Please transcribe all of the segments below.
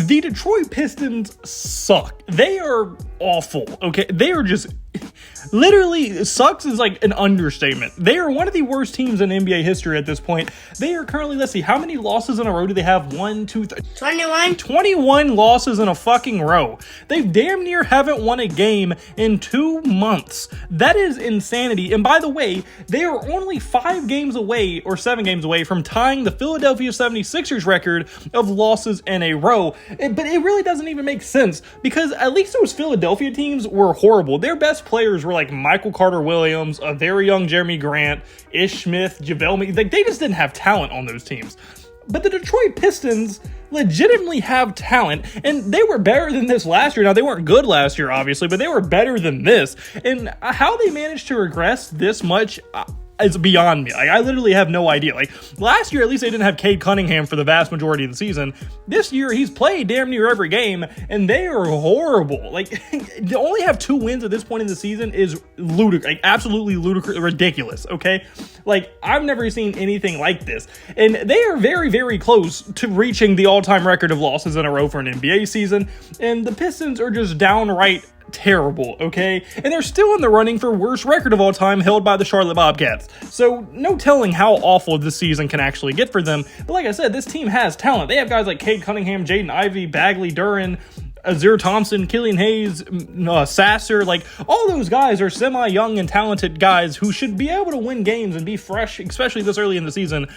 The Detroit Pistons suck. They are awful, okay? They are just... Literally, sucks is like an understatement. They are one of the worst teams in NBA history at this point. They are currently, let's see, how many losses in a row do they have? 1, 2, 3... 21. 21 losses in a fucking row. They damn near haven't won a game in 2 months. That is insanity. And by the way, they are only 5 games away, or 7 games away, from tying the Philadelphia 76ers record of losses in a row. But it really doesn't even make sense, because at least those Philadelphia teams were horrible. Their best players were like Michael Carter-Williams, a very young Jeremy Grant, Ish Smith, JaVale McGee. Like, they just didn't have talent on those teams. But the Detroit Pistons legitimately have talent, and they were better than this last year. Now, they weren't good last year, obviously, but they were better than this. And how they managed to regress this much is beyond me. Like, I literally have no idea. Like, last year, at least they didn't have Cade Cunningham for the vast majority of the season. This year, he's played damn near every game, and they are horrible. Like, they only have 2 wins at this point in the season is ludicrous. Like, absolutely ludicrous, ridiculous, okay? Like, I've never seen anything like this. And they are very, very close to reaching the all-time record of losses in a row for an NBA season, and the Pistons are just downright terrible, okay? And they're still in the running for worst record of all time, held by the Charlotte Bobcats. So no telling how awful this season can actually get for them. But like I said, this team has talent. They have guys like Cade Cunningham, Jaden Ivey, Bagley, Duran, Azir Thompson, Killian Hayes, Sasser. Like, all those guys are semi-young and talented guys who should be able to win games and be fresh, especially this early in the season.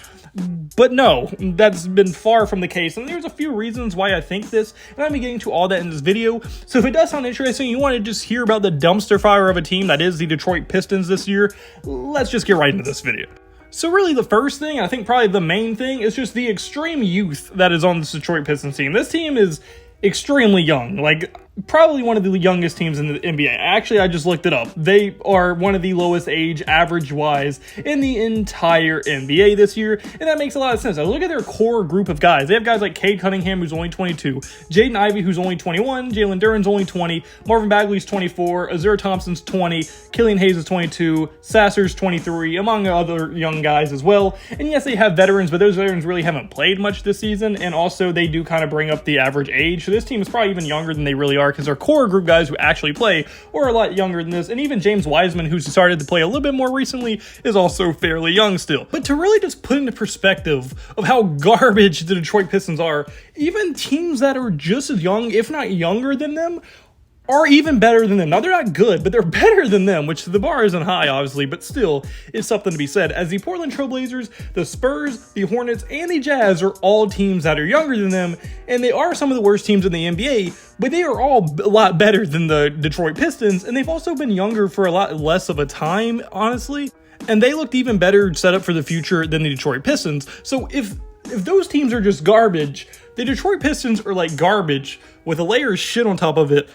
But no, that's been far from the case, and there's a few reasons why I think this, and I'll be getting to all that in this video. So if it does sound interesting, you want to just hear about the dumpster fire of a team that is the Detroit Pistons this year, let's just get right into this video. So really the first thing, I think probably the main thing, is just the extreme youth that is on this Detroit Pistons team. This team is extremely young, like probably one of the youngest teams in the NBA. Actually, I just looked it up. They are one of the lowest age average-wise in the entire NBA this year, and that makes a lot of sense. Now, look at their core group of guys. They have guys like Cade Cunningham, who's only 22, Jaden Ivey, who's only 21, Jalen Duren's only 20, Marvin Bagley's 24, Azir Thompson's 20, Killian Hayes is 22, Sasser's 23, among other young guys as well. And yes, they have veterans, but those veterans really haven't played much this season, and also they do kind of bring up the average age. So this team is probably even younger than they really are, because their core group guys who actually play are a lot younger than this, and even James Wiseman, who's started to play a little bit more recently, is also fairly young still. But to really just put into perspective of how garbage the Detroit Pistons are, even teams that are just as young, if not younger than them, are even better than them. Now, they're not good, but they're better than them, which the bar isn't high, obviously, but still is something to be said. As the Portland Trailblazers, the Spurs, the Hornets, and the Jazz are all teams that are younger than them, and they are some of the worst teams in the NBA, but they are all a lot better than the Detroit Pistons, and they've also been younger for a lot less of a time, honestly, and they looked even better set up for the future than the Detroit Pistons. So if those teams are just garbage, the Detroit Pistons are like garbage with a layer of shit on top of it,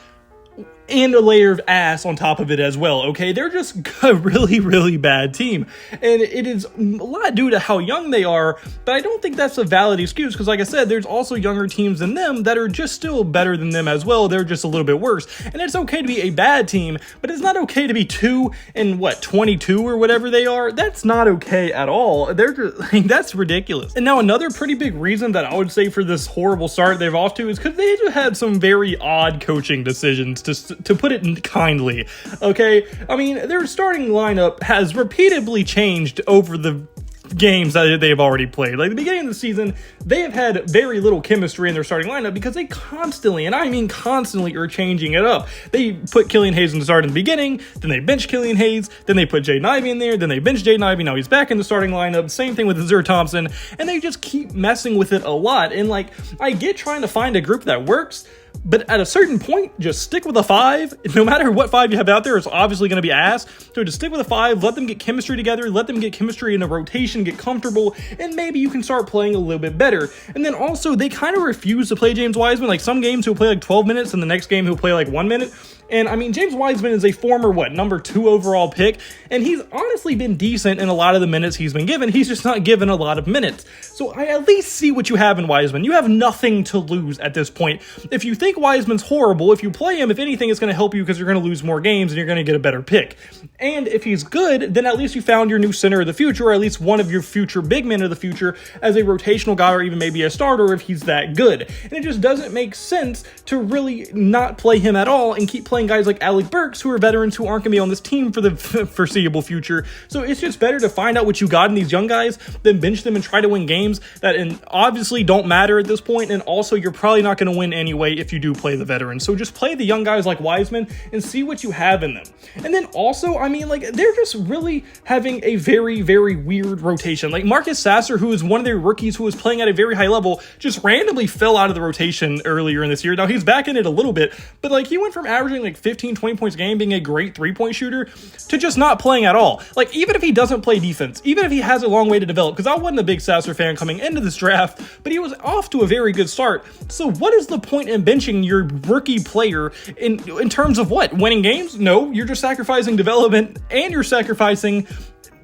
and a layer of ass on top of it as well, okay? They're just a really, really bad team. And it is a lot due to how young they are, but I don't think that's a valid excuse, because like I said, there's also younger teams than them that are just still better than them as well. They're just a little bit worse. And it's okay to be a bad team, but it's not okay to be 2 and 22 or whatever they are. That's not okay at all. They're just, like, that's ridiculous. And now another pretty big reason that I would say for this horrible start they've off to is because they just had some very odd coaching decisions, to put it kindly, okay? I mean, their starting lineup has repeatedly changed over the games that they've already played. Like, the beginning of the season, they have had very little chemistry in their starting lineup because they constantly, and I mean constantly, are changing it up. They put Killian Hayes in the start in the beginning, then they bench Killian Hayes, then they put Jaden Ivey in there, then they bench Jaden Ivey, now he's back in the starting lineup. Same thing with Azir Thompson, and they just keep messing with it a lot. And like, I get trying to find a group that works, but at a certain point, just stick with a 5. No matter what 5 you have out there, it's obviously going to be ass. So just stick with a 5, let them get chemistry together, let them get chemistry in a rotation, get comfortable, and maybe you can start playing a little bit better. And then also, they kind of refuse to play James Wiseman. Like, some games he'll play like 12 minutes, and the next game he'll play like 1 minute. And I mean, James Wiseman is a former, number 2 overall pick, and he's honestly been decent in a lot of the minutes he's been given. He's just not given a lot of minutes. So I at least see what you have in Wiseman. You have nothing to lose at this point. If you think Wiseman's horrible, if you play him, if anything, it's going to help you because you're going to lose more games and you're going to get a better pick. And if he's good, then at least you found your new center of the future, or at least one of your future big men of the future as a rotational guy, or even maybe a starter if he's that good. And it just doesn't make sense to really not play him at all and keep playing guys like Alec Burks, who are veterans who aren't going to be on this team for the foreseeable future. So it's just better to find out what you got in these young guys than bench them and try to win games that obviously don't matter at this point, and also you're probably not going to win anyway if you do play the veterans. So just play the young guys like Wiseman and see what you have in them. And then also, I mean, like, they're just really having a very, very weird rotation. Like Marcus Sasser, who is one of their rookies who was playing at a very high level, just randomly fell out of the rotation earlier in this year. Now he's back in it a little bit, but like he went from averaging like 15, 20 points a game, being a great 3-point shooter, to just not playing at all. Like, even if he doesn't play defense, even if he has a long way to develop, because I wasn't a big Sasser fan coming into this draft, but he was off to a very good start. So what is the point in benching your rookie player in terms of what? Winning games? No, you're just sacrificing development, and you're sacrificing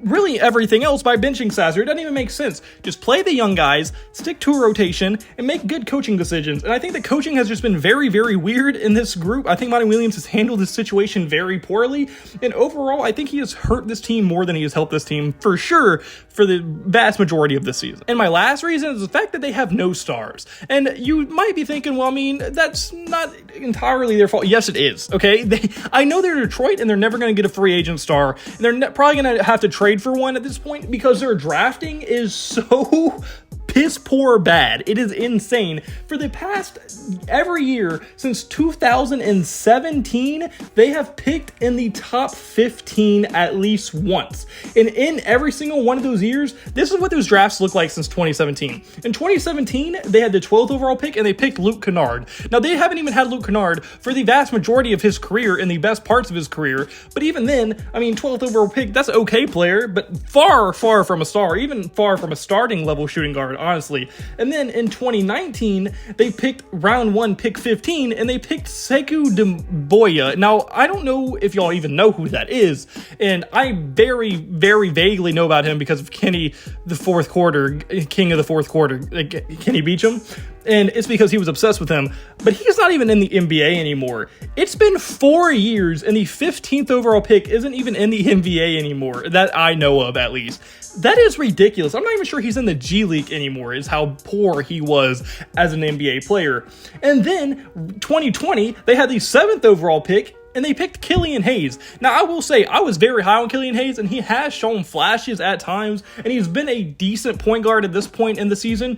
really everything else by benching Sasser. It doesn't even make sense. Just play the young guys, stick to a rotation, and make good coaching decisions. And I think the coaching has just been very, very weird in this group. I think Monty Williams has handled this situation very poorly. And overall, I think he has hurt this team more than he has helped this team, for sure, for the vast majority of this season. And my last reason is the fact that they have no stars. And you might be thinking, well, I mean, that's not entirely their fault. Yes, it is, okay? I know they're Detroit, and they're never going to get a free agent star. And they're probably going to have to trade for one at this point because their drafting is so piss poor bad. It is insane. For the past every year since 2017, they have picked in the top 15 at least once. And in every single one of those years, this is what those drafts look like since 2017. In 2017, they had the 12th overall pick and they picked Luke Kennard. Now, they haven't even had Luke Kennard for the vast majority of his career in the best parts of his career. But even then, I mean, 12th overall pick, that's an okay player, but far, far from a star, even far from a starting level shooting guard, honestly. And then in 2019, they picked round 1, pick 15, and they picked Sekou Doumbouya. Now, I don't know if y'all even know who that is, and I very, very vaguely know about him because of Kenny the fourth quarter, king of the fourth quarter, Kenny Beecham. And it's because he was obsessed with him, but he's not even in the NBA anymore. It's been 4 years, and the 15th overall pick isn't even in the NBA anymore, that I know of at least. That is ridiculous. I'm not even sure he's in the G League anymore, is how poor he was as an NBA player. And then 2020, they had the 7th overall pick, and they picked Killian Hayes. Now, I will say, I was very high on Killian Hayes, and he has shown flashes at times, and he's been a decent point guard at this point in the season,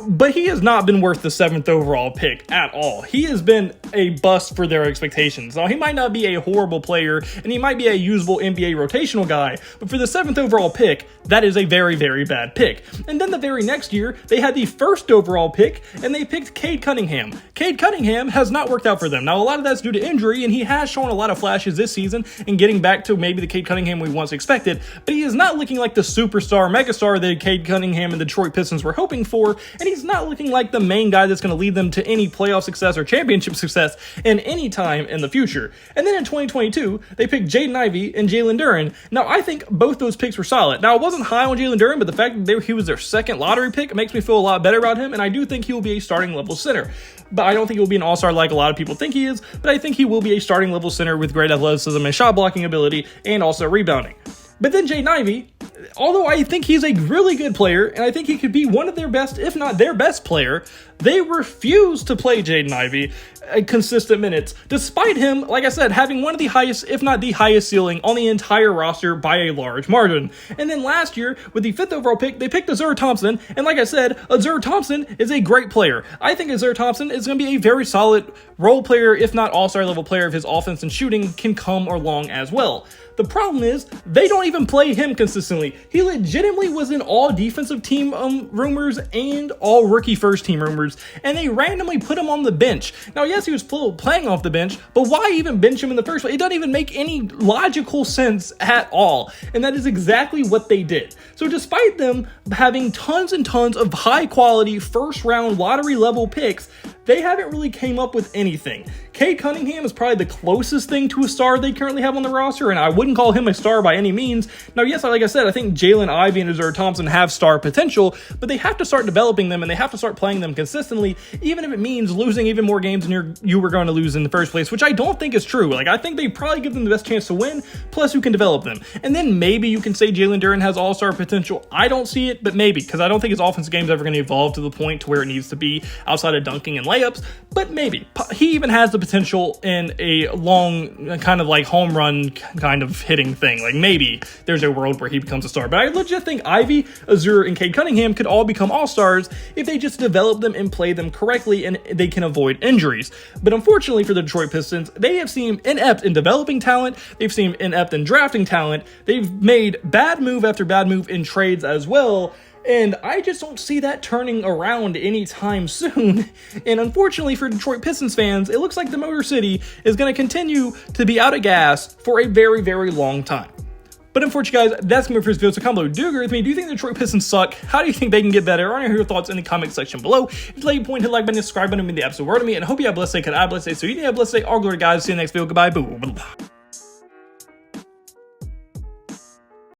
but he has not been worth the 7th overall pick at all. He has been a bust for their expectations. Now, he might not be a horrible player, and he might be a usable NBA rotational guy, but for the 7th overall pick, that is a very, very bad pick. And then the very next year, they had the 1st overall pick, and they picked Cade Cunningham. Cade Cunningham has not worked out for them. Now, a lot of that's due to injury, and he has shown a lot of flashes this season and getting back to maybe the Cade Cunningham we once expected, but he is not looking like the superstar, megastar that Cade Cunningham and the Detroit Pistons were hoping for, and he's not looking like the main guy that's going to lead them to any playoff success or championship success in any time in the future. And then in 2022, they picked Jaden Ivey and Jalen Duren. Now, I think both those picks were solid. Now, I wasn't high on Jalen Duren, but the fact that he was their 2nd lottery pick makes me feel a lot better about him, and I do think he will be a starting level center. But I don't think he will be an all-star like a lot of people think he is, but I think he will be a starting level center with great athleticism and shot blocking ability and also rebounding. But then Jaden Ivey, although I think he's a really good player, and I think he could be one of their best, if not their best player, they refuse to play Jaden Ivey consistent minutes, despite him, like I said, having one of the highest, if not the highest ceiling on the entire roster by a large margin. And then last year, with the 5th overall pick, they picked Azur Thompson, and like I said, Azur Thompson is a great player. I think Azur Thompson is going to be a very solid role player, if not all-star level player, if his offense and shooting can come along as well. The problem is, they don't even play him consistently. He legitimately was in all defensive team rumors and all rookie first team rumors, and they randomly put him on the bench. Now, yes, he was playing off the bench, but why even bench him in the first place? It doesn't even make any logical sense at all, and that is exactly what they did. So despite them having tons and tons of high quality first round lottery level picks, they haven't really came up with anything. Cade Cunningham is probably the closest thing to a star they currently have on the roster, and I wouldn't call him a star by any means. Now, yes, like I said, I think Jalen Ivey and Azur Thompson have star potential, but they have to start developing them, and they have to start playing them consistently, even if it means losing even more games than you were going to lose in the first place, which I don't think is true. Like, I think they probably give them the best chance to win, plus you can develop them. And then maybe you can say Jalen Duren has all-star potential. I don't see it, but maybe, because I don't think his offensive game is ever going to evolve to the point to where it needs to be outside of dunking and layups, but maybe. He even has the potential in a long, kind of like home run kind of hitting thing. Like, maybe there's a world where he becomes a star. But I legit think Ivy, Azur, and Cade Cunningham could all become all-stars if they just develop them and play them correctly and they can avoid injuries. But unfortunately for the Detroit Pistons, they have seemed inept in developing talent. They've seemed inept in drafting talent. They've made bad move after bad move in trades as well. And I just don't see that turning around anytime soon. And unfortunately for Detroit Pistons fans, it looks like the Motor City is going to continue to be out of gas for a very, very long time. But unfortunately, guys, that's going to be my first video. So comment below. Do you agree with me? Do you think the Detroit Pistons suck? How do you think they can get better? I want to hear your thoughts in the comment section below. If you like the point, hit the like button, subscribe button, mean the absolute word to me. And I hope you have a blessed day. Could I have a blessed day? So you need to have a blessed day. All glory, guys. See you in the next video. Goodbye. Boo.